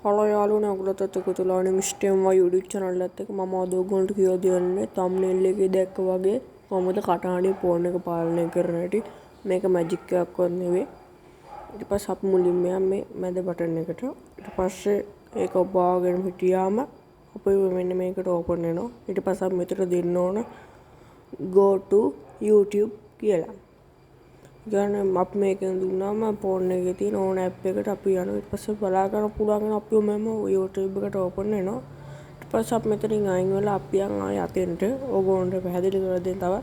Hello යාළුවනේ ඔයගොල්ලොත් එකතු වෙලා ඉන්නේ මිස්ටර්මා YouTube channel එකත් එක්ක මම අද ඔයගොල්ලන්ට කියලා දෙන්නේ thumbnail එකේ දැක්ක වගේ කොහොමද කටහඬින් ෆෝන් එක පාලනය කරන හැටි. මේක මැජික් එකක්වත් නෙවෙයි. ඊට පස්සේ අපි මුලින්ම මේ මැද බටන් එකට ඊට පස්සේ ඒක ඔබාගෙන හිටියාම අපේ මෙන්න මේකට ඕපන් වෙනවා. ඊට පස්සේ අපි මෙතන දෙන්න ඕන go to YouTube කියලා. ගන්න අපි මේකෙන් දුන්නාම ෆෝන් එකේ තියෙන ඕන ඇප් එකට අපි යනවා. ඊට පස්සේ බලා ගන්න පුළුවන් අපිව මෙම YouTube එකට ඕපන් වෙනවා. ඊට පස්සේ අපි මෙතනින් අයින් වෙලා අපි යන් ආය අතෙන්ට ඕගොල්ලන්ට පැහැදිලි කරලා දෙන්න තව.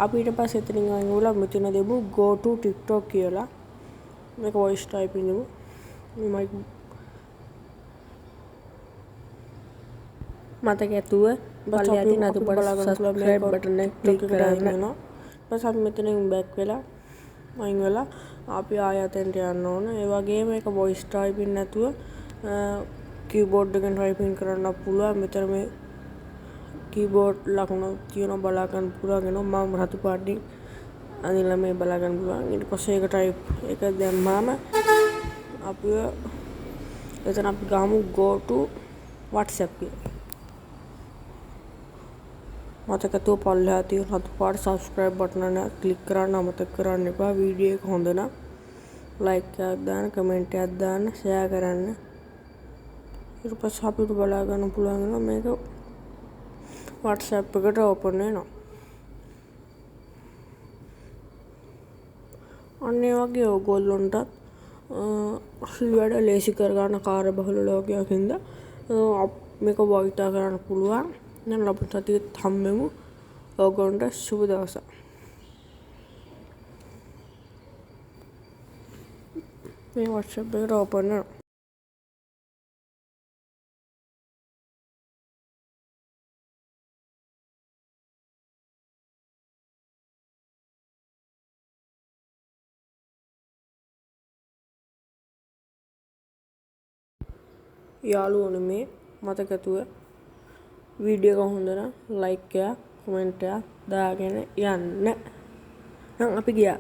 අපි ඊට පස්සේ එතනින් අයින් වෙලා මෙතන දෙමු go to TikTok කියලා. මේක voice typing දෙමු. මේ මතක ඇතුව බලලා තියෙන අතුපඩ subscribe button එක click කරගන්න. ඊපස්සේ අපි මෙතනින් back වෙලා අයින් වෙලා අපි ආයතෙන්ට යන්න ඕන. ඒ වගේම මේක voice typing නැතුව keyboard එකෙන් typing කරන්න පුළුවන්. මෙතන මේ keyboard ලකුණු තියෙනවා බලා ගන්න පුළුවන් වෙනවා. මම රතු පාටින් අනිලා මේ බලා ගන්න පුළුවන්. ඊට පස්සේ ඒක type එක දැම්මාම අපි එතන අපි ගමු go to WhatsApp කියලා. මතක ඇතුව පල්ලෙහා තියෙන රතු පාට subscribe button එක click කරන්න අමතක කරන්න එපා. වීඩියෝ එක හොඳ නම් like එකක් දාන්න, comment එකක් දාන්න, share කරන්න. ඊට පස්සේ අපිට බලා ගන්න පුළුවන් වෙනවා මේක WhatsApp එකට open වෙනවා. අන්න ඒ වගේ ඕගොල්ලොන්ට වැඩ ලේසි කරගන්න කාර්යබහුල ලෝකයක් හින්දා මේක භාවිතා කරන්න පුළුවන්. දැන් අපිට සතියෙත් හම්බෙමු. ඕගොල්ලන්ට සුබ දවසක්. මේ WhatsApp එකට ඕපන් වෙනවා. යාළුවනේ මේ මතක ඇතුව වීඩියෝ එක හොඳ නම් like එකක් comment එකක් දාගෙන යන්න. නම් අපි ගියා.